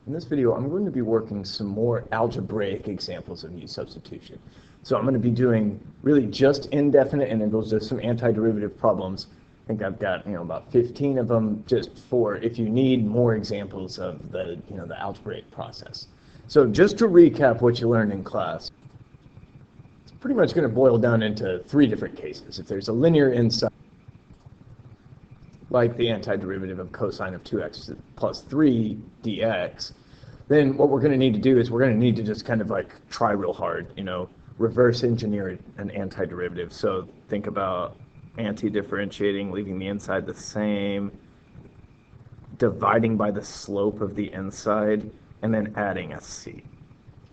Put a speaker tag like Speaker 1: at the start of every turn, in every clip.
Speaker 1: In this video, I'm going to be working some more algebraic examples of u substitution. So I'm going to be doing really just indefinite integrals, just some antiderivative problems. I think I've got about 15 of them, just for if you need more examples of the the algebraic process. So just to recap what you learned in class, it's pretty much going to boil down into three different cases. If there's a linear inside, like the antiderivative of cosine of 2x plus 3 dx, then what we're going to need to do is we're going to need to just kind of like try real hard, reverse engineer an antiderivative. So think about anti-differentiating, leaving the inside the same, dividing by the slope of the inside, and then adding a c.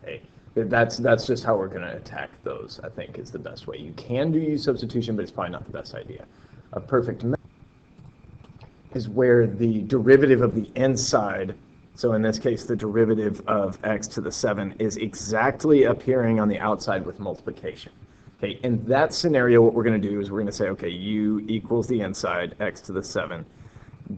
Speaker 1: Okay. That's just how we're going to attack those, I think, is the best way. You can do u substitution, but it's probably not the best idea. A perfect match is where the derivative of the inside, so in this case the derivative of x to the 7, is exactly appearing on the outside with multiplication. Okay, in that scenario what we're going to do is we're going to say, okay, u equals the inside, x to the 7,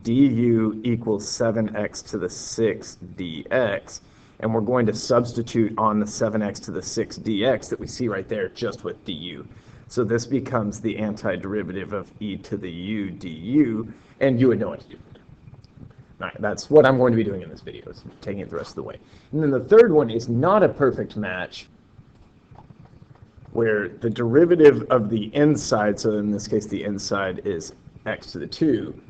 Speaker 1: du equals 7x to the 6 dx, and we're going to substitute on the 7x to the 6 dx that we see right there just with du. So this becomes the antiderivative of e to the u du, and you would know what to do. All right, that's what I'm going to be doing in this video, is taking it the rest of the way. And then the third one is not a perfect match, where the derivative of the inside, so in this case the inside is x to the 2,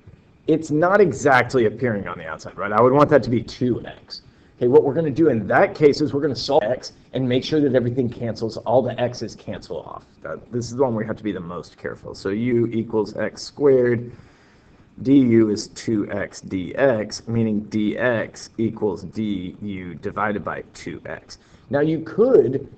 Speaker 1: it's not exactly appearing on the outside, right? I would want that to be 2x. Okay, what we're going to do in that case is we're going to solve x and make sure that everything cancels, all the x's cancel off. This is the one where you have to be the most careful. So u equals x squared, du is 2x dx, meaning dx equals du divided by 2x. Now you could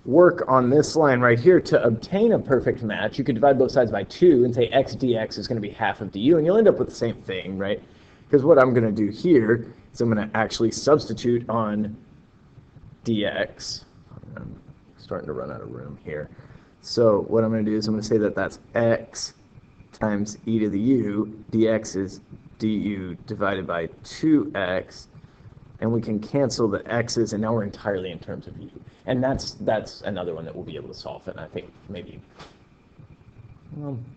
Speaker 1: work on this line right here to obtain a perfect match. You could divide both sides by 2 and say x dx is going to be half of du, and you'll end up with the same thing, right? Because what I'm going to do here is I'm going to actually substitute on dx. I'm starting to run out of room here. So what I'm going to do is I'm going to say that that's x times e to the u. Dx is du divided by 2x. And we can cancel the x's, and now we're entirely in terms of u. And that's another one that we'll be able to solve. And I think maybe,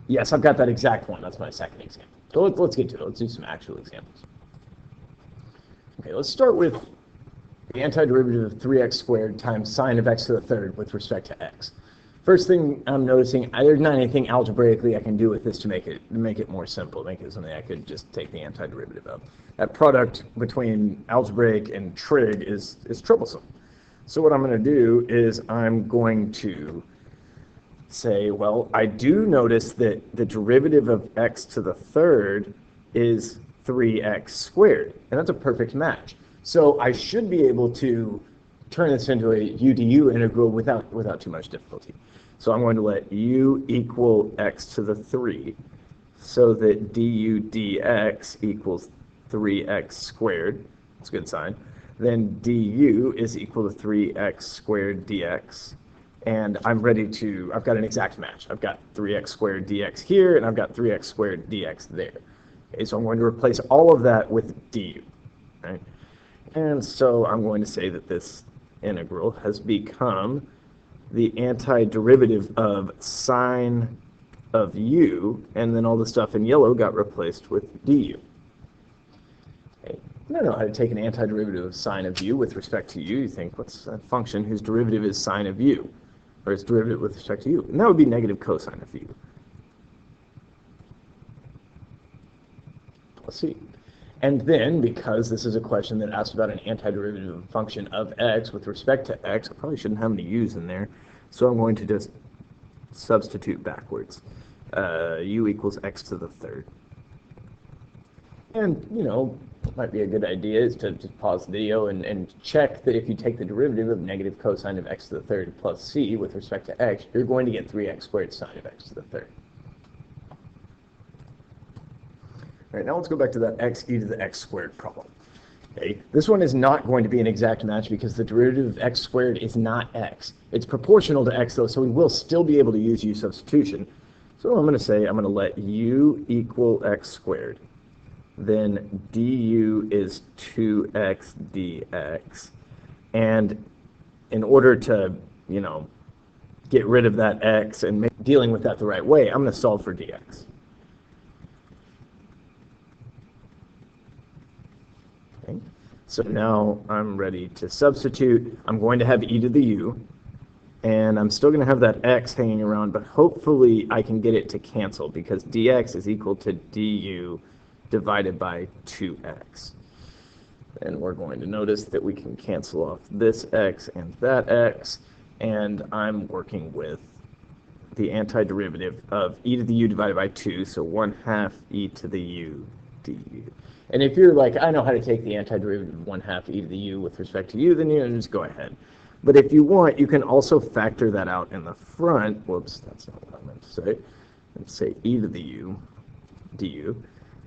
Speaker 1: yes, I've got that exact one. That's my second example. So let's get to it. Let's do some actual examples. Okay, let's start with the antiderivative of 3x squared times sine of x to the third with respect to x. First thing I'm noticing, there's not anything algebraically I can do with this to make it more simple, make it something I could just take the antiderivative of. That product between algebraic and trig is troublesome. So what I'm going to do is I'm going to say, well, I do notice that the derivative of x to the third is 3x squared, and that's a perfect match. So I should be able to turn this into a u du integral without too much difficulty. So I'm going to let u equal x to the 3, so that du dx equals 3x squared. That's a good sign. Then du is equal to 3x squared dx. And I'm ready to, I've got an exact match. I've got 3x squared dx here, and I've got 3x squared dx there. Okay, so I'm going to replace all of that with du. Right? And so I'm going to say that this integral has become the antiderivative of sine of u, and then all the stuff in yellow got replaced with du. Okay. I don't know how to take an antiderivative of sine of u with respect to u. You think, what's a function whose derivative is sine of u, or its derivative with respect to u? And that would be negative cosine of u. Let's see. And then, because this is a question that asks about an antiderivative of a function of x with respect to x, I probably shouldn't have any u's in there, so I'm going to just substitute backwards. U equals x to the third. And, what might be a good idea is to just pause the video and check that if you take the derivative of negative cosine of x to the third plus c with respect to x, you're going to get 3x squared sine of x to the third. All right, now let's go back to that x e to the x squared problem. Okay, this one is not going to be an exact match because the derivative of x squared is not x. It's proportional to x though, so we will still be able to use u substitution. So I'm going to say I'm going to let u equal x squared. then du is 2x dx. And in order to, get rid of that x and dealing with that the right way, I'm going to solve for dx. Okay. So now I'm ready to substitute. I'm going to have e to the u, and I'm still going to have that x hanging around, but hopefully I can get it to cancel because dx is equal to du divided by 2x. And we're going to notice that we can cancel off this x and that x, and I'm working with the antiderivative of e to the u divided by 2, so 1/2 e to the u du. And if you're like, I know how to take the antiderivative of 1/2 e to the u with respect to u, then you just go ahead. But if you want, you can also factor that out in the front. Whoops, that's not what I meant to say. Let's say e to the u du,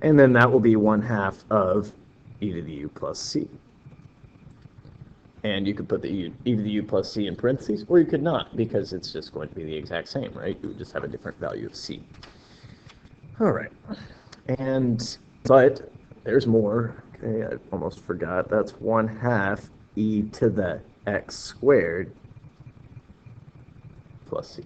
Speaker 1: and then that will be 1/2 of e to the u plus c. And you could put the e to the u plus c in parentheses, or you could not, because it's just going to be the exact same, right? You would just have a different value of c. All right. But there's more. Okay, I almost forgot. That's 1/2 e to the x squared plus c.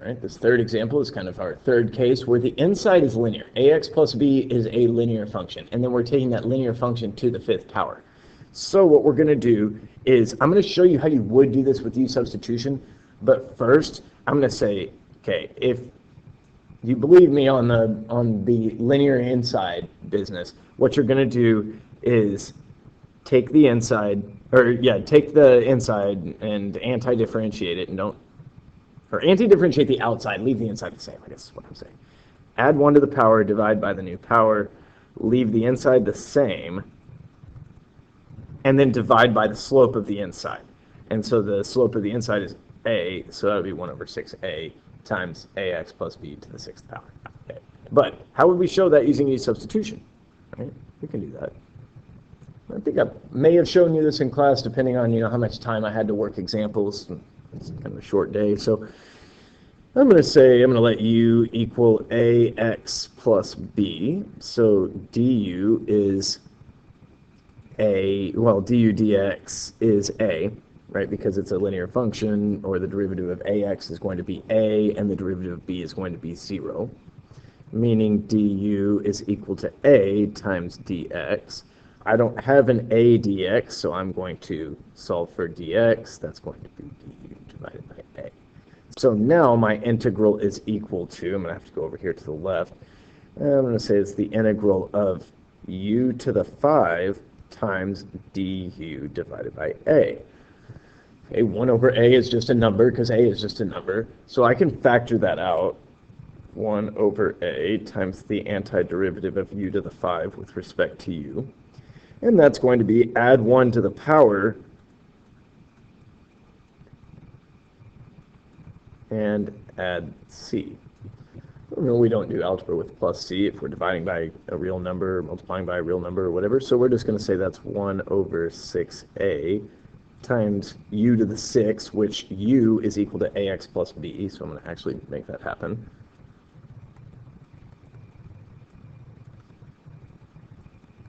Speaker 1: All right, this third example is kind of our third case where the inside is linear. Ax plus b is a linear function, and then we're taking that linear function to the 5th power. So what we're going to do is I'm going to show you how you would do this with u substitution, but first I'm going to say, okay, if you believe me on the linear inside business, what you're going to do is take the inside and anti-differentiate it, and anti-differentiate the outside, leave the inside the same, I guess is what I'm saying. Add 1 to the power, divide by the new power, leave the inside the same, and then divide by the slope of the inside. And so the slope of the inside is a, so that would be 1/6a times ax plus b to the 6th power. Okay. But how would we show that using u substitution? Right? We can do that. I think I may have shown you this in class, depending on how much time I had to work examples. It's kind of a short day, so I'm going to let u equal ax plus b. So du is du dx is a, right, because it's a linear function, or the derivative of ax is going to be a, and the derivative of b is going to be 0, meaning du is equal to a times dx. I don't have an a dx, so I'm going to solve for dx. That's going to be du divided by a. So now my integral is equal to, I'm going to have to go over here to the left, I'm going to say it's the integral of u to the 5 times du divided by a. Okay, 1/a is just a number, because a is just a number, so I can factor that out. 1/a times the antiderivative of u to the 5 with respect to u. And that's going to be add 1 to the power and add c. We don't do algebra with plus c if we're dividing by a real number, multiplying by a real number, or whatever. So we're just going to say that's 1/6a times u to the 6, which u is equal to ax plus b. So I'm going to actually make that happen.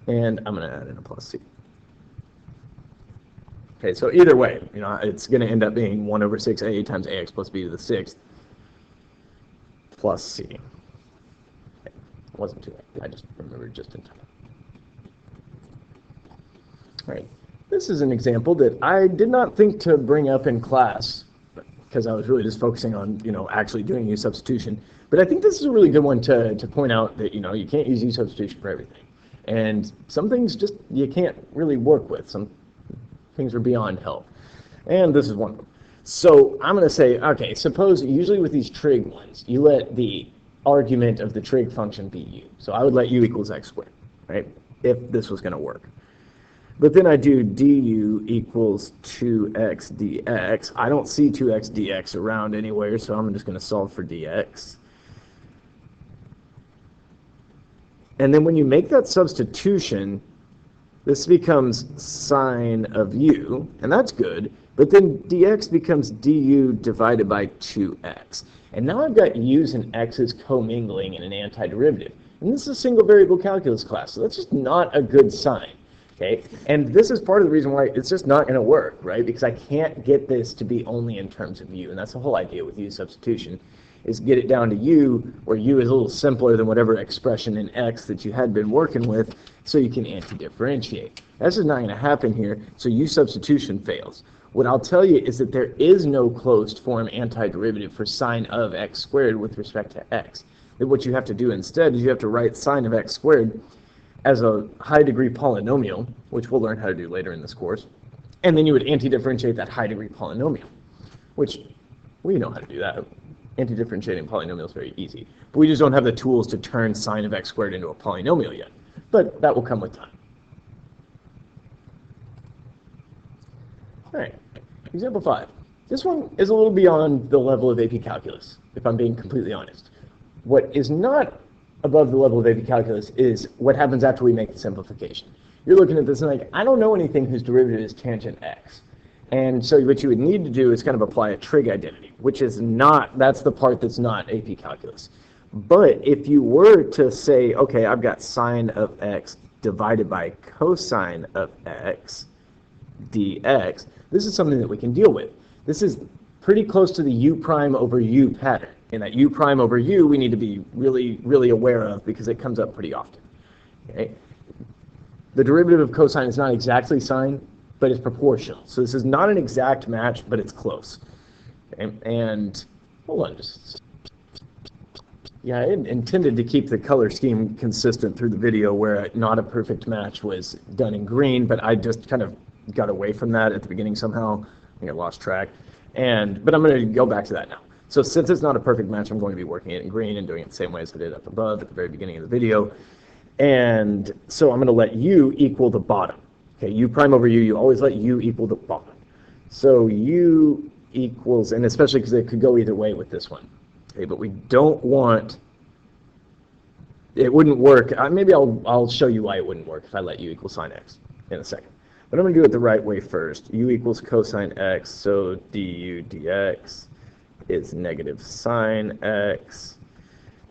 Speaker 1: And I'm going to add in a plus c. Okay, so either way, it's going to end up being 1/6a times ax plus b to the 6th plus c. Okay. It wasn't too late. I just remembered just in time. All right, this is an example that I did not think to bring up in class because I was really just focusing on, actually doing u substitution. But I think this is a really good one to point out that, you can't use u substitution for everything. And some things just you can't really work with. Some things are beyond help. And this is one of them. So I'm going to say, okay, suppose usually with these trig ones, you let the argument of the trig function be u. So I would let u equals x squared, right, if this was going to work. But then I do du equals 2x dx. I don't see 2x dx around anywhere, so I'm just going to solve for dx. And then when you make that substitution, this becomes sine of u, and that's good, but then dx becomes du divided by 2x. And now I've got u's and x's commingling in an antiderivative. And this is a single variable calculus class, so that's just not a good sign. Okay? And this is part of the reason why it's just not going to work, right? Because I can't get this to be only in terms of u. And that's the whole idea with u substitution, is get it down to u, where u is a little simpler than whatever expression in x that you had been working with, so you can anti-differentiate. That's just not going to happen here, so u substitution fails. What I'll tell you is that there is no closed form antiderivative for sine of x squared with respect to x. That what you have to do instead is you have to write sine of x squared as a high degree polynomial, which we'll learn how to do later in this course, and then you would anti-differentiate that high degree polynomial, which we know how to do that. Anti-differentiating polynomial is very easy, but we just don't have the tools to turn sine of x squared into a polynomial yet, but that will come with time. All right, example 5. This one is a little beyond the level of AP Calculus, if I'm being completely honest. What is not above the level of AP Calculus is what happens after we make the simplification. You're looking at this and like, I don't know anything whose derivative is tangent x. And so what you would need to do is kind of apply a trig identity, which is not, that's the part that's not AP Calculus. But if you were to say, okay, I've got sine of x divided by cosine of x dx, this is something that we can deal with. This is pretty close to the u prime over u pattern. And that u prime over u we need to be really, really aware of because it comes up pretty often. Okay? The derivative of cosine is not exactly sine, but it's proportional. So this is not an exact match, but it's close. Okay? And hold on, yeah, I intended to keep the color scheme consistent through the video where not a perfect match was done in green, but I just kind of got away from that at the beginning somehow. I think I lost track. But I'm going to go back to that now. So since it's not a perfect match, I'm going to be working it in green and doing it the same way as I did up above at the very beginning of the video. And so I'm going to let u equal the bottom. Okay, u prime over u, you always let u equal the bottom. So u equals, and especially because it could go either way with this one. Okay, but we don't want, it wouldn't work. Maybe I'll show you why it wouldn't work if I let u equal sine x in a second. But I'm going to do it the right way first. U equals cosine x, so du dx is negative sine x,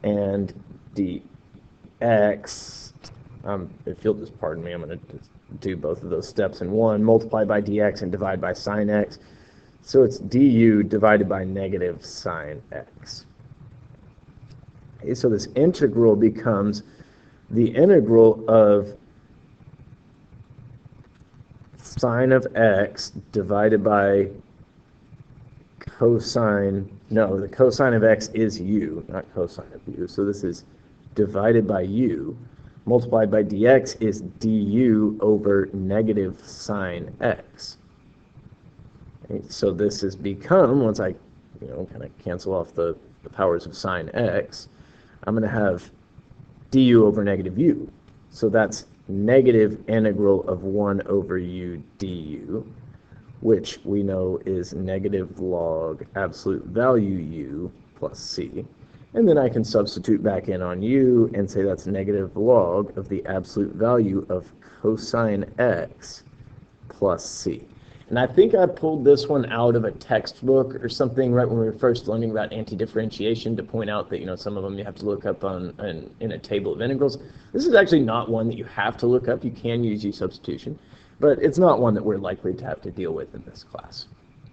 Speaker 1: and dx, if you'll just pardon me, I'm going to do both of those steps in one, multiply by dx and divide by sine x. So it's du divided by negative sine x. Okay, so this integral becomes the integral of sine of x divided by cosine, no, the cosine of x is u, not cosine of u. So this is divided by u, multiplied by dx is du over negative sine x. Okay, so this has become, once I kind of cancel off the powers of sine x, I'm going to have du over negative u. So that's negative integral of 1 over u du, which we know is negative log absolute value u plus c. And then I can substitute back in on u and say that's negative log of the absolute value of cosine x plus c. And I think I pulled this one out of a textbook or something right when we were first learning about anti-differentiation to point out that some of them you have to look up in a table of integrals. This is actually not one that you have to look up. You can use u substitution, but it's not one that we're likely to have to deal with in this class.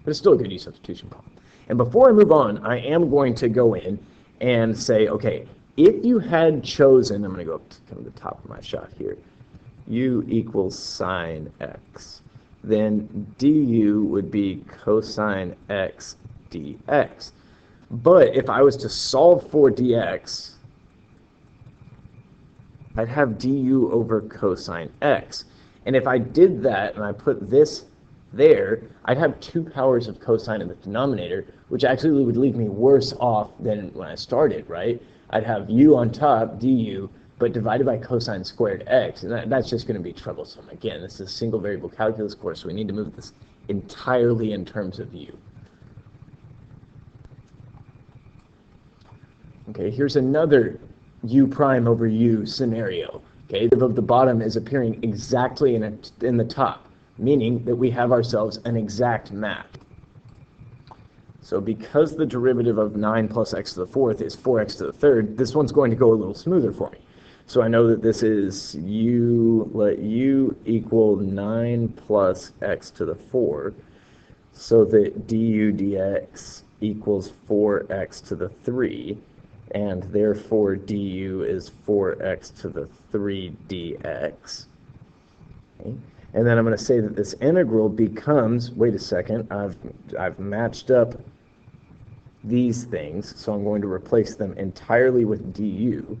Speaker 1: But it's still a good u substitution problem. And before I move on, I am going to go in and say, okay, if you had chosen, I'm going to go up to kind of the top of my shot here, u equals sine x, then du would be cosine x dx. But if I was to solve for dx, I'd have du over cosine x. And if I did that and I put this there, I'd have 2 powers of cosine in the denominator, which actually would leave me worse off than when I started, right? I'd have u on top, du, but divided by cosine squared x, and that's just going to be troublesome. Again, this is a single variable calculus course, so we need to move this entirely in terms of u. Okay, here's another u prime over u scenario. Okay, the of the bottom is appearing exactly in the top, meaning that we have ourselves an exact map. So because the derivative of 9 plus x to the fourth is 4x to the third, this one's going to go a little smoother for me. So I know that this is let u equal 9 plus x to the 4, so that du dx equals 4x to the 3, and therefore du is 4x to the 3 dx. Okay. And then I'm going to say that this integral becomes, wait a second, I've matched up these things, so I'm going to replace them entirely with du.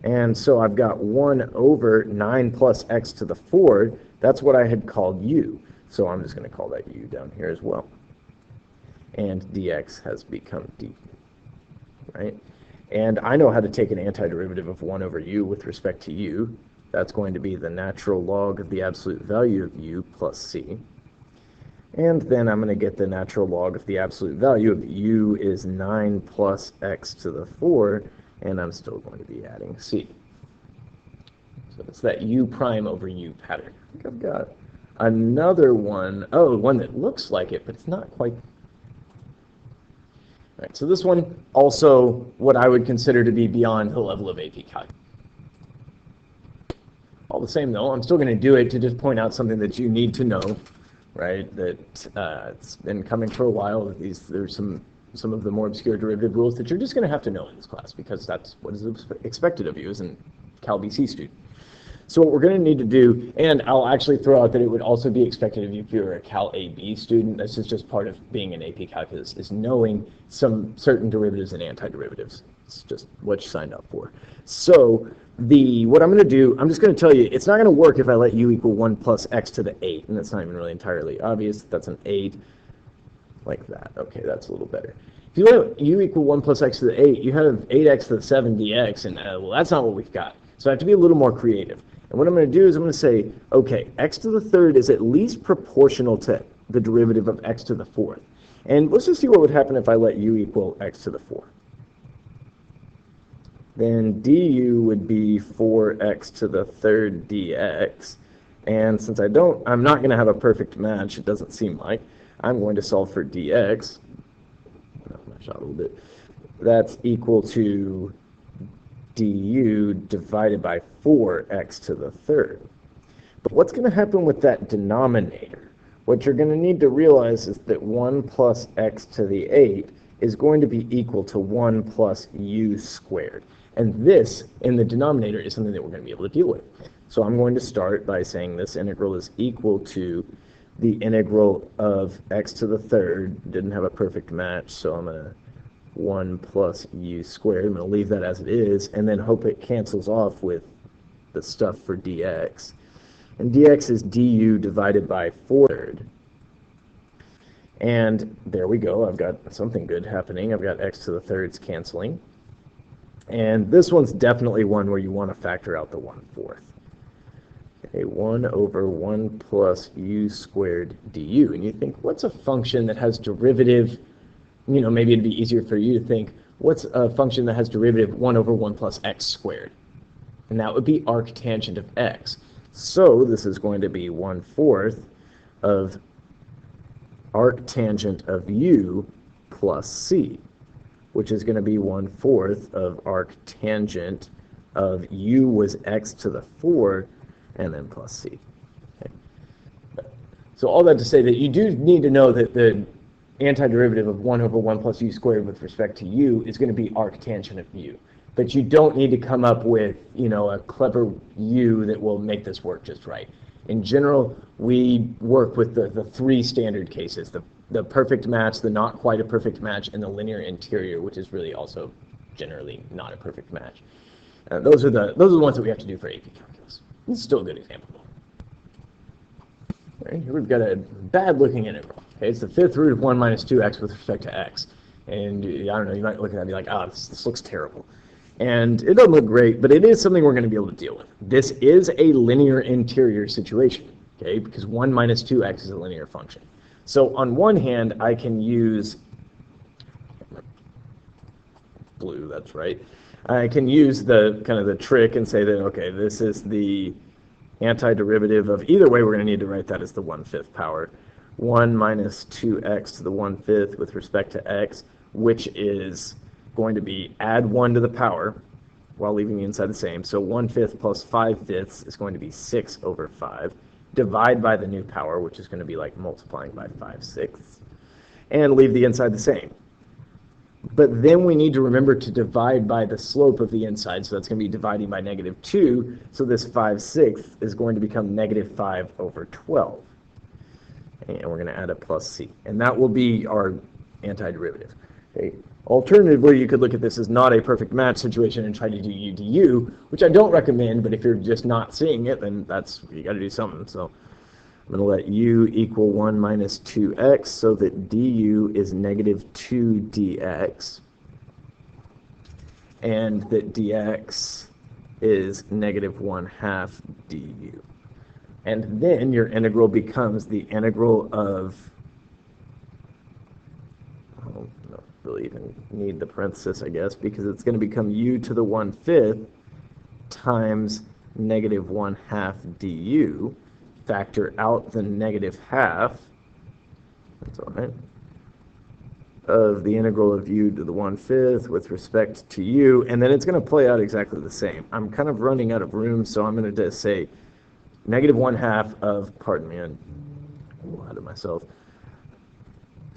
Speaker 1: And so I've got 1 over 9 plus x to the 4. That's what I had called u. So I'm just going to call that u down here as well. And dx has become du, right? And I know how to take an antiderivative of 1 over u with respect to u. That's going to be the natural log of the absolute value of u plus c. And then I'm going to get the natural log of the absolute value of u is 9 plus x to the 4, and I'm still going to be adding c. So it's that u prime over u pattern. I think I've got another one, one that looks like it, but it's not quite. All right, so this one also what I would consider to be beyond the level of AP Calc. All the same, though, I'm still going to do it to just point out something that you need to know, right? That it's been coming for a while. There's some of the more obscure derivative rules that you're just going to have to know in this class, because that's what is expected of you as a Cal BC student. So what we're going to need to do, and I'll actually throw out that it would also be expected of you if you're a Cal AB student. This is just part of being an AP Calculus, is knowing some certain derivatives and antiderivatives. It's just what you signed up for. So what I'm going to do, I'm just going to tell you, it's not going to work if I let u equal 1 plus x to the 8, and that's not even really entirely obvious. That's an 8, like that. Okay, that's a little better. If you let u equal 1 plus x to the 8, you have 8x to the 7 dx, and well, that's not what we've got. So I have to be a little more creative. And what I'm going to do is I'm going to say, okay, x to the third is at least proportional to the derivative of x to the fourth. And let's just see what would happen if I let u equal x to the 4. Then du would be 4x to the third dx. And since I'm not going to have a perfect match, it doesn't seem like, I'm going to solve for dx. Match out a little bit. That's equal to du divided by 4x to the third. But what's going to happen with that denominator? What you're going to need to realize is that 1 plus x to the 8 is going to be equal to 1 plus u squared. And this, in the denominator, is something that we're going to be able to deal with. So I'm going to start by saying this integral is equal to the integral of x to the third. Didn't have a perfect match, so I'm going to 1 plus u squared. I'm going to leave that as it is, and then hope it cancels off with the stuff for dx. And dx is du divided by 4. And there we go. I've got something good happening. I've got x to the thirds canceling. And this one's definitely one where you want to factor out the 1/4. Okay, 1 over 1 plus u squared du. And you think, what's a function that has derivative? Maybe it'd be easier for you to think, what's a function that has derivative 1 over 1 plus x squared? And that would be arctangent of x. So this is going to be 1/4 of arctangent of u plus c, which is going to be 1/4 of arctangent of u was x to the 4, and then plus c. Okay. So all that to say that you do need to know that the antiderivative of 1 over 1 plus u squared with respect to u is going to be arctangent of u. But you don't need to come up with, a clever u that will make this work just right. In general, we work with the three standard cases, the perfect match, the not quite a perfect match, and the linear interior, which is really also generally not a perfect match. Those are the ones that we have to do for AP Calculus. This is still a good example. Right, here we've got a bad-looking integral. Okay, it's the fifth root of 1 minus 2x with respect to x. And I don't know, you might look at that and be like, this looks terrible. And it doesn't look great, but it is something we're going to be able to deal with. This is a linear interior situation, okay, because 1 minus 2x is a linear function. So on one hand, I can use blue, that's right. I can use the trick and say that, okay, this is the antiderivative of, either way we're going to need to write that as the 1/5 power, 1 minus 2x to the 1/5 with respect to x, which is going to be add 1 to the power while leaving the inside the same. So 1/5 plus 5/5 is going to be 6 over 5. Divide by the new power, which is going to be like multiplying by 5/6, and leave the inside the same. But then we need to remember to divide by the slope of the inside, so that's going to be dividing by -2, so this 5/6 is going to become -5 over 12. And we're going to add a plus c, and that will be our antiderivative. Okay. Alternatively, you could look at this as not a perfect match situation and try to do u du, which I don't recommend, but if you're just not seeing it, then that's, you got to do something. So I'm going to let u equal 1 minus 2x so that du is -2 dx, and that dx is -1/2 du. And then your integral becomes the integral of, I don't really even need the parenthesis, I guess, because it's going to become u to the 1/5 times -1/2 du. Factor out the -1/2, that's all right, of the integral of u to the 1/5 with respect to u, and then it's going to play out exactly the same. I'm kind of running out of room, so I'm going to just say -1/2 of, pardon me, I'm ahead of myself.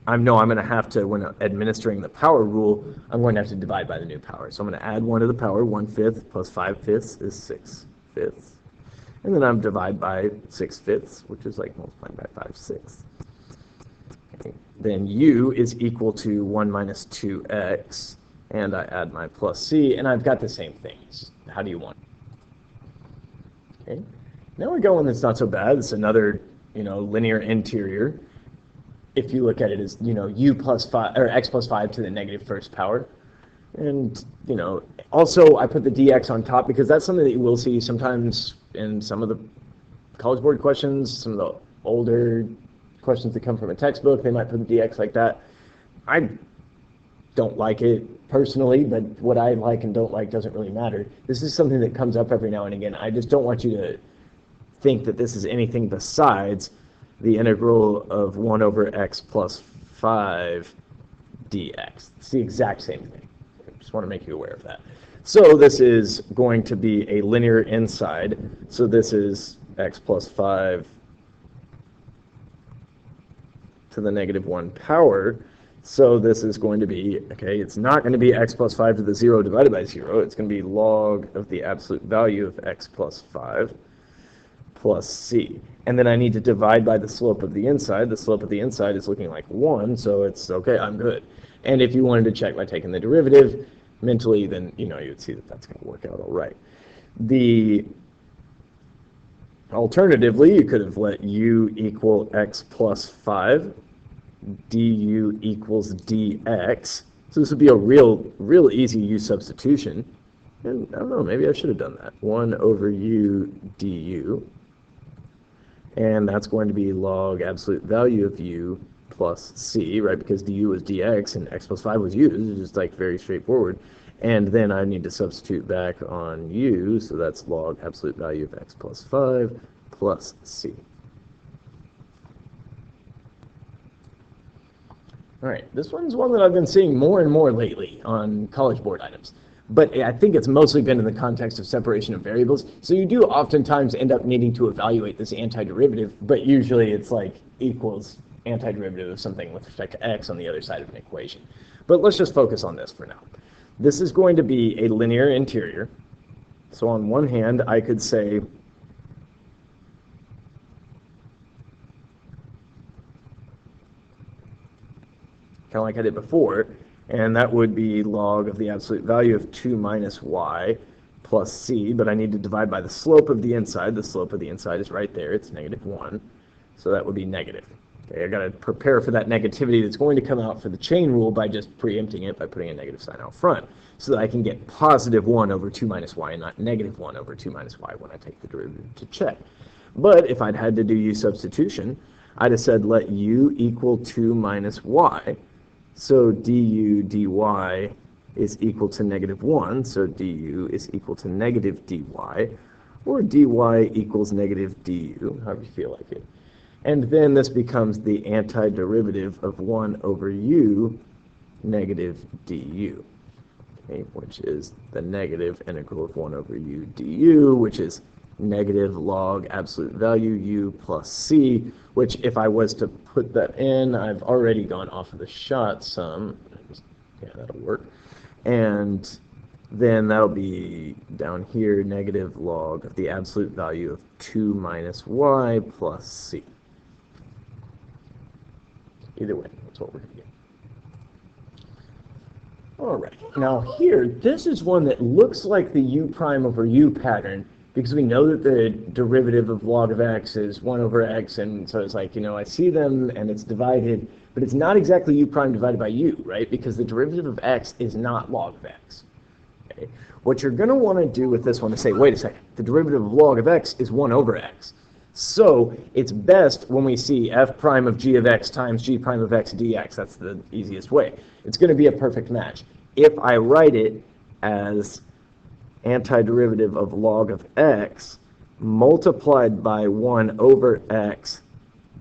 Speaker 1: I'm going to have to, when administering the power rule, I'm going to have to divide by the new power. So I'm going to add 1 to the power. 1/5 plus 5/5 is 6/5. And then I'm divide by 6/5, which is like multiplying by 5/6. Okay. Then u is equal to 1 minus 2x, and I add my plus c, and I've got the same things. How do you want it? Okay. Now we go one that's not so bad. It's another, linear interior. If you look at it as, u plus 5, or x plus 5 to the -1st power. And, also I put the dx on top because that's something that you will see sometimes in some of the College Board questions, some of the older questions that come from a textbook. They might put the dx like that. I don't like it personally, but what I like and don't like doesn't really matter. This is something that comes up every now and again. I just don't want you to think that this is anything besides the integral of 1 over x plus 5 dx. It's the exact same thing. I just want to make you aware of that. So this is going to be a linear inside. So this is x plus 5 to the -1 power. So this is going to be, okay, it's not going to be x plus 5 to the 0 divided by 0. It's going to be log of the absolute value of x plus 5 plus c. And then I need to divide by the slope of the inside. The slope of the inside is looking like 1, so it's okay, I'm good. And if you wanted to check by taking the derivative mentally, then you would see that that's going to work out all right. Alternatively, you could have let u equal x plus 5, du equals dx. So this would be a real easy u substitution. And I don't know, maybe I should have done that. 1 over u du. And that's going to be log absolute value of u plus c, right? Because du was dx and x plus 5 was u. This is just like very straightforward. And then I need to substitute back on u, so that's log absolute value of x plus 5 plus c. All right, this one's one that I've been seeing more and more lately on College Board items. But I think it's mostly been in the context of separation of variables. So you do oftentimes end up needing to evaluate this antiderivative, but usually it's like equals antiderivative of something with respect to x on the other side of an equation. But let's just focus on this for now. This is going to be a linear interior. So on one hand, I could say kind of like I did before, and that would be log of the absolute value of 2 minus y plus c, but I need to divide by the slope of the inside. The slope of the inside is right there. It's -1, so that would be negative. Okay, I got to prepare for that negativity that's going to come out for the chain rule by just preempting it by putting a negative sign out front, so that I can get positive 1 over 2 minus y and not negative 1 over 2 minus y when I take the derivative to check. But if I'd had to do u substitution, I'd have said let u equal 2 minus y. So du dy is equal to -1, so du is equal to negative dy, or dy equals negative du, however you feel like it. And then this becomes the antiderivative of 1 over u negative du, okay, which is the negative integral of 1 over u du, which is negative log absolute value u plus c, which if I was to put that in, I've already gone off of the shot some. Yeah, that'll work. And then that'll be down here, negative log of the absolute value of 2 minus y plus c. Either way, that's what we're going to get. All right, now here, this is one that looks like the u prime over u pattern, because we know that the derivative of log of x is 1 over x, and so it's like, I see them and it's divided, but it's not exactly u prime divided by u, right? Because the derivative of x is not log of x. Okay? What you're going to want to do with this one is say, wait a second, the derivative of log of x is 1 over x. So it's best when we see f prime of g of x times g prime of x dx. That's the easiest way. It's going to be a perfect match. If I write it as antiderivative of log of x multiplied by 1 over x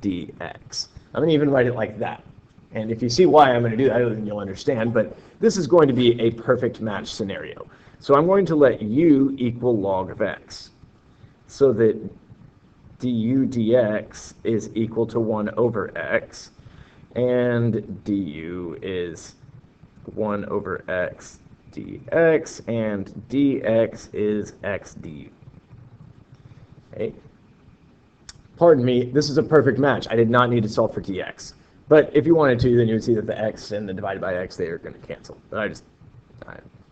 Speaker 1: dx. I'm going to even write it like that. And if you see why I'm going to do that, then you'll understand. But this is going to be a perfect match scenario. So I'm going to let u equal log of x, so that du dx is equal to 1 over x, and du is 1 over x dx, and dx is x du. Okay. Pardon me, this is a perfect match. I did not need to solve for dx. But if you wanted to, then you would see that the x and the divided by x, they are going to cancel. But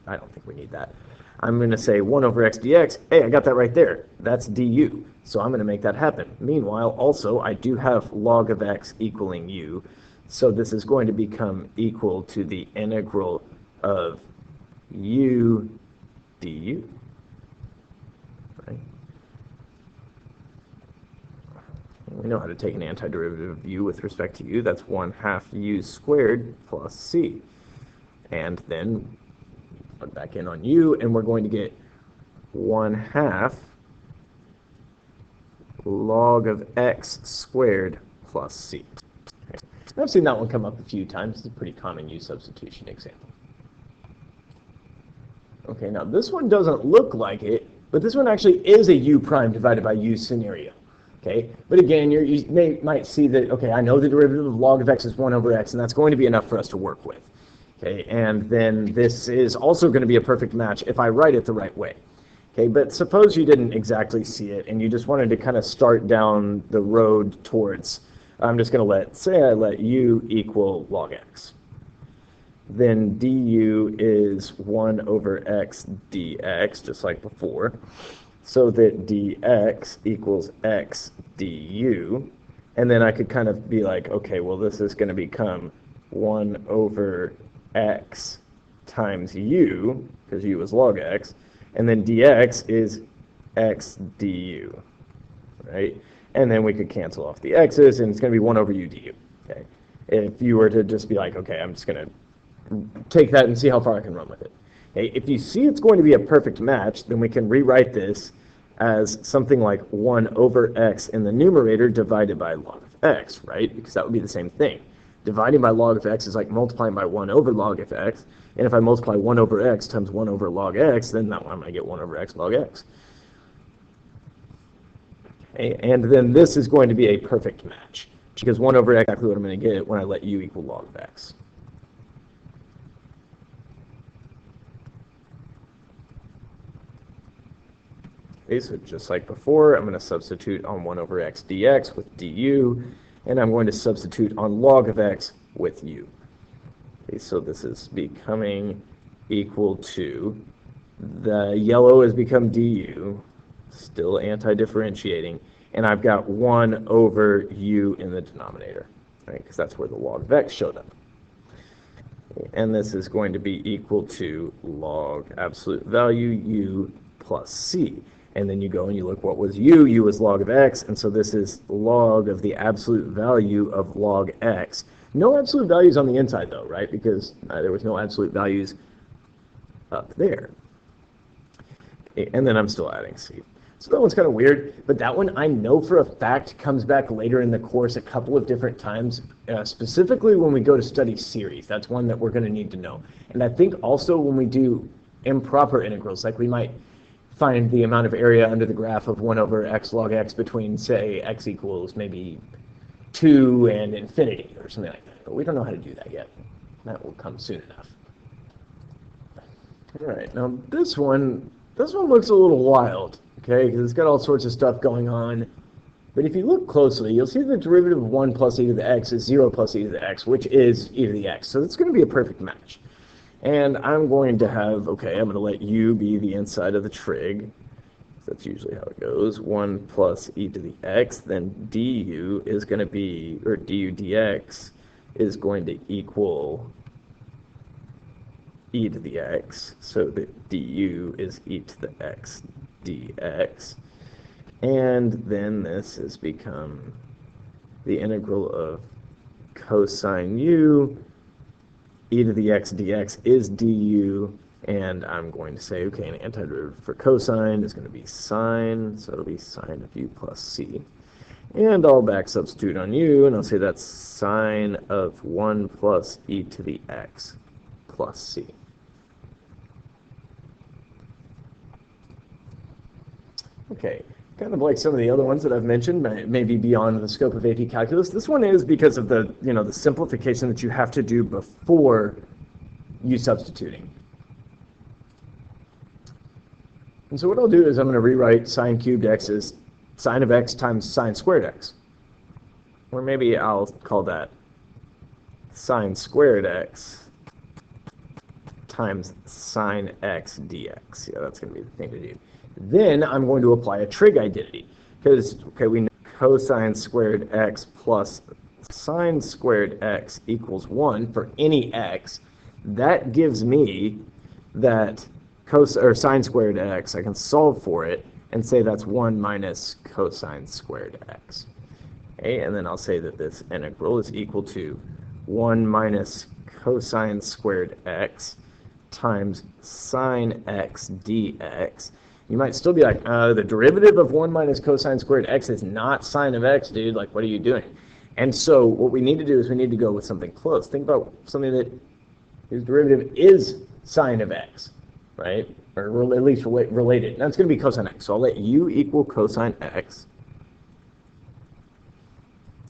Speaker 1: I don't think we need that. I'm going to say 1 over x dx. Hey, I got that right there. That's du. So I'm going to make that happen. Meanwhile, also, I do have log of x equaling u. So this is going to become equal to the integral of u du. Right? We know how to take an antiderivative of u with respect to u. That's 1/2 u squared plus c. And then plug back in on u, and we're going to get 1/2 log of x squared plus c. Okay. I've seen that one come up a few times. It's a pretty common u substitution example. Okay, now this one doesn't look like it, but this one actually is a u prime divided by u scenario. Okay, but again, you might see that, okay, I know the derivative of log of x is 1 over x, and that's going to be enough for us to work with. Okay, and then this is also going to be a perfect match if I write it the right way. Okay, but suppose you didn't exactly see it, and you just wanted to kind of start down the road towards, I'm just going to say I let u equal log x. Then du is 1 over x dx, just like before, so that dx equals x du. And then I could kind of be like, okay, well, this is going to become 1 over x times u, because u is log x, and then dx is x du, right? And then we could cancel off the x's, and it's going to be 1 over u du. Okay? If you were to just be like, okay, I'm just going to take that and see how far I can run with it. Okay? If you see it's going to be a perfect match, then we can rewrite this as something like 1 over x in the numerator divided by log of x, right? Because that would be the same thing. Dividing by log of x is like multiplying by 1 over log of x. And if I multiply 1 over x times 1 over log x, then that one I'm going to get 1 over x log x. Okay, and then this is going to be a perfect match, because 1 over x is exactly what I'm going to get when I let u equal log of x. Okay, so just like before, I'm going to substitute on 1 over x dx with du, and I'm going to substitute on log of x with u. Okay, so this is becoming equal to, the yellow has become du, still anti-differentiating, and I've got 1 over u in the denominator, right? Because that's where the log of x showed up. Okay, and this is going to be equal to log absolute value u plus c. And then you go and you look, what was u? U was log of x, and so this is log of the absolute value of log x. No absolute values on the inside, though, right? Because there was no absolute values up there. Okay, and then I'm still adding c. So that one's kind of weird, but that one I know for a fact comes back later in the course a couple of different times, specifically when we go to study series. That's one that we're going to need to know. And I think also when we do improper integrals, like we might find the amount of area under the graph of 1 over x log x between, say, x equals maybe 2 and infinity or something like that. But we don't know how to do that yet. That will come soon enough. All right, now this one looks a little wild. Okay, because it's got all sorts of stuff going on. But if you look closely, you'll see the derivative of 1 plus e to the x is 0 plus e to the x, which is e to the x. So it's going to be a perfect match. And I'm going to have, okay, I'm going to let u be the inside of the trig. That's usually how it goes. 1 plus e to the x, then du is going to be, or du dx is going to equal e to the x, so that du is e to the x dx. And then this has become the integral of cosine u, e to the x dx is du, and I'm going to say, okay, an antiderivative for cosine is going to be sine, so it'll be sine of u plus c. And I'll back substitute on u, and I'll say that's sine of 1 plus e to the x plus c. Okay, kind of like some of the other ones that I've mentioned, maybe beyond the scope of AP Calculus. This one is because of the, the simplification that you have to do before you substituting. And so what I'll do is I'm going to rewrite sine cubed x as sine of x times sine squared x. Or maybe I'll call that sine squared x times sine x dx. Yeah, that's going to be the thing to do. Then I'm going to apply a trig identity, because, okay, we know cosine squared x plus sine squared x equals 1 for any x. That gives me that sine squared x. I can solve for it and say that's 1 minus cosine squared x. Okay, and then I'll say that this integral is equal to 1 minus cosine squared x times sine x dx. You might still be like, the derivative of 1 minus cosine squared x is not sine of x, dude. Like, what are you doing? And so what we need to do is we need to go with something close. Think about something that whose derivative is sine of x, right? Or at least related. Now it's going to be cosine x. So I'll let u equal cosine x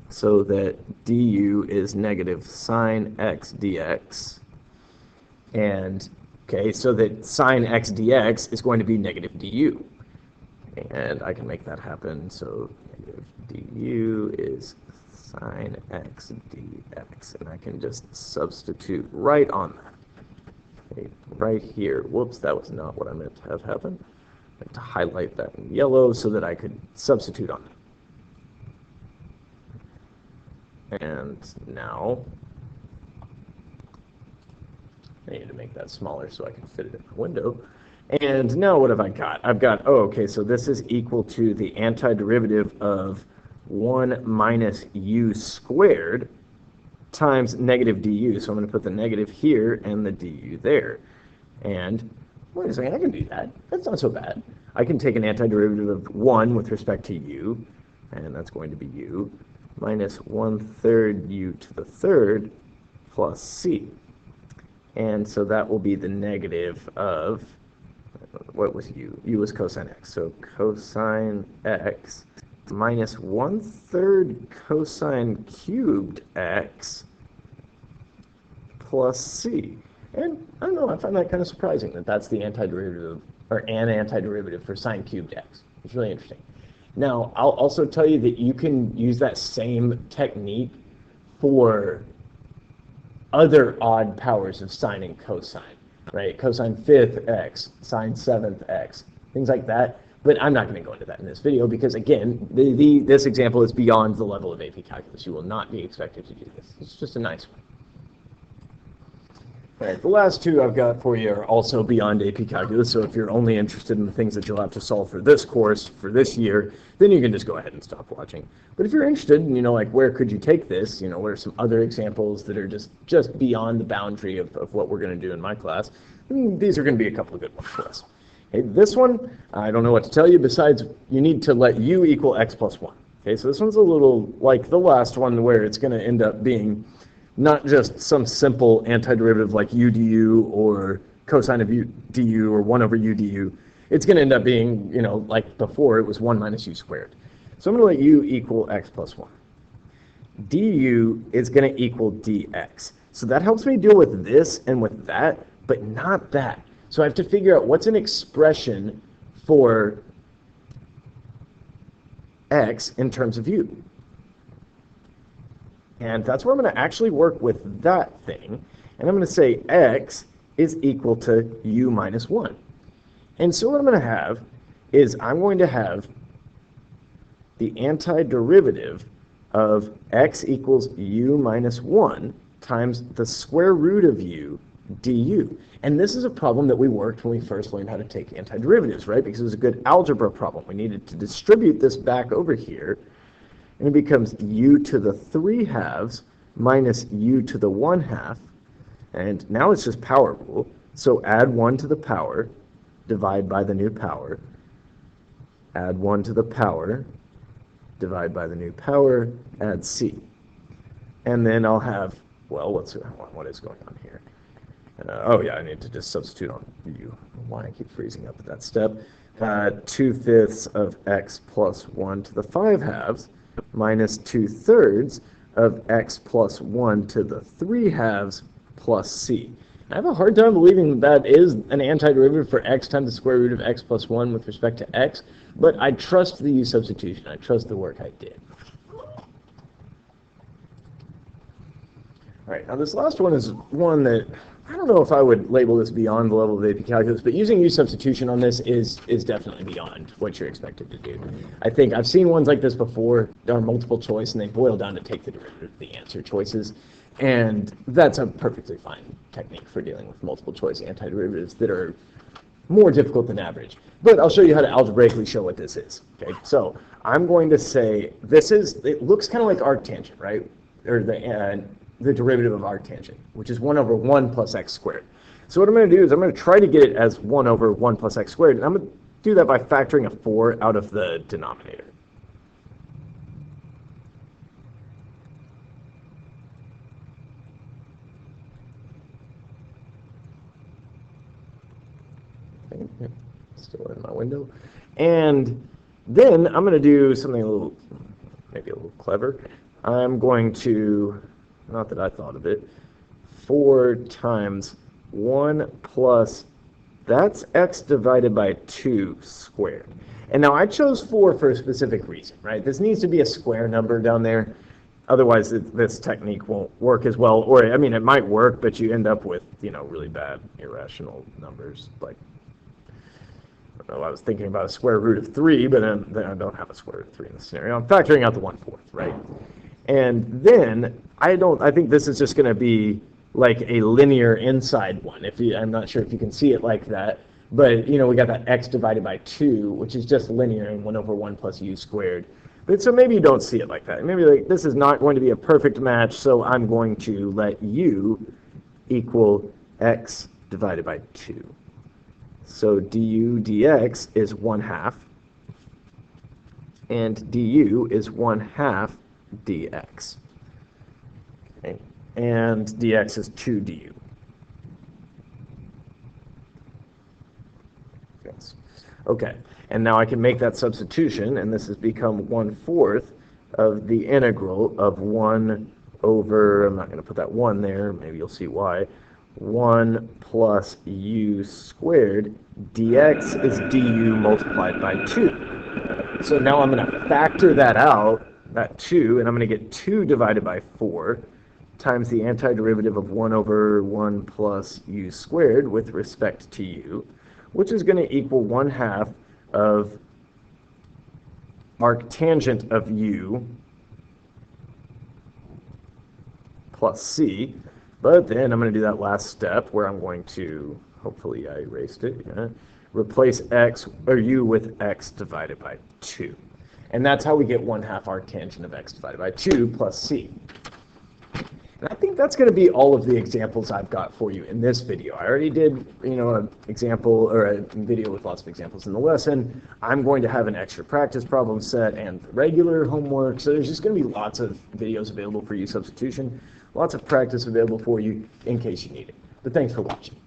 Speaker 1: so that du is negative sine x dx. And okay, so that sine x dx is going to be negative du. And I can make that happen. So negative du is sine x dx. And I can just substitute right on that. Okay, right here. Whoops, that was not what I meant to have happen. I have to highlight that in yellow so that I could substitute on that. And now I need to make that smaller so I can fit it in the window. And now what have I got? I've got, oh, okay, so this is equal to the antiderivative of 1 minus u squared times negative du. So I'm going to put the negative here and the du there. And wait a second, I can do that. That's not so bad. I can take an antiderivative of 1 with respect to u, and that's going to be u, minus 1/3 u to the third plus c. And so that will be the negative of, what was u? U was cosine x. So cosine x minus 1/3 cosine cubed x plus c. And I don't know, I find that kind of surprising that that's the antiderivative, or an antiderivative for sine cubed x. It's really interesting. Now, I'll also tell you that you can use that same technique for other odd powers of sine and cosine, right? Cosine 5th x, sine 7th x, things like that. But I'm not going to go into that in this video because, again, this example is beyond the level of AP Calculus. You will not be expected to do this. It's just a nice one. All right, the last two I've got for you are also beyond AP Calculus, so if you're only interested in the things that you'll have to solve for this course, for this year, then you can just go ahead and stop watching. But if you're interested in, like, where could you take this, what are some other examples that are just beyond the boundary of what we're going to do in my class, these are going to be a couple of good ones for us. Okay, this one, I don't know what to tell you besides you need to let u equal x plus 1. Okay, so this one's a little like the last one where it's going to end up being not just some simple antiderivative like u du or cosine of u du or 1 over u du. It's going to end up being, like before, it was 1 minus u squared. So I'm going to let u equal x plus 1. Du is going to equal dx. So that helps me deal with this and with that, but not that. So I have to figure out what's an expression for x in terms of u. And that's where I'm going to actually work with that thing. And I'm going to say x is equal to u minus 1. And so what I'm going to have is I'm going to have the antiderivative of x equals u minus 1 times the square root of u du. And this is a problem that we worked when we first learned how to take antiderivatives, right? Because it was a good algebra problem. We needed to distribute this back over here, and it becomes u to the 3/2 minus u to the 1/2. And now it's just power rule. So add 1 to the power, divide by the new power. Add 1 to the power, divide by the new power, add c. And then I'll have, well, what is going on here? Oh yeah, I need to just substitute on u. Why I keep freezing up at that step. 2/5 of x plus 1 to the 5/2 minus 2/3 of x plus 1 to the 3/2 plus c. I have a hard time believing that is an antiderivative for x times the square root of x plus 1 with respect to x, but I trust the u substitution. I trust the work I did. All right, now this last one is one that I don't know if I would label this beyond the level of AP calculus, but using u substitution on this is definitely beyond what you're expected to do. I think I've seen ones like this before. There are multiple choice, and they boil down to take the derivative of the answer choices. And that's a perfectly fine technique for dealing with multiple choice antiderivatives that are more difficult than average. But I'll show you how to algebraically show what this is. Okay, so I'm going to say it looks kind of like arctangent, right? Or the derivative of arctangent, which is 1 over 1 plus x squared. So what I'm going to do is I'm going to try to get it as 1 over 1 plus x squared, and I'm going to do that by factoring a 4 out of the denominator. Still in my window. And then I'm going to do something maybe a little clever. I'm going to, not that I thought of it, 4 times 1 plus, that's x divided by 2 squared. And now I chose 4 for a specific reason, right? This needs to be a square number down there. Otherwise, this technique won't work as well. Or, I mean, it might work, but you end up with, really bad irrational numbers. Like, I don't know, I was thinking about a square root of 3, but then I don't have a square root of 3 in this scenario. I'm factoring out the 1/4, right? And then I think this is just going to be like a linear inside one. I'm not sure if you can see it like that, but we got that x divided by 2, which is just linear, and 1 over 1 plus u squared. But so maybe you don't see it like that. Maybe like this is not going to be a perfect match, so I'm going to let u equal x divided by 2. So du dx is 1/2, and du is 1/2 dx. Okay. And dx is 2 du. Yes. Okay, and now I can make that substitution, and this has become 1/4 of the integral of 1 over, I'm not going to put that 1 there, maybe you'll see why, 1 plus u squared, dx is du multiplied by 2. So now I'm going to factor that out, that 2, and I'm going to get 2 divided by 4 times the antiderivative of 1 over 1 plus u squared with respect to u, which is going to equal 1/2 of arctangent of u plus c. But then I'm going to do that last step where I'm going to, hopefully I erased it, replace x or u with x divided by 2. And that's how we get 1/2 arctangent of x divided by 2 plus c. And I think that's going to be all of the examples I've got for you in this video. I already did, an example or a video with lots of examples in the lesson. I'm going to have an extra practice problem set and regular homework. So there's just going to be lots of videos available for you, substitution, lots of practice available for you in case you need it. But thanks for watching.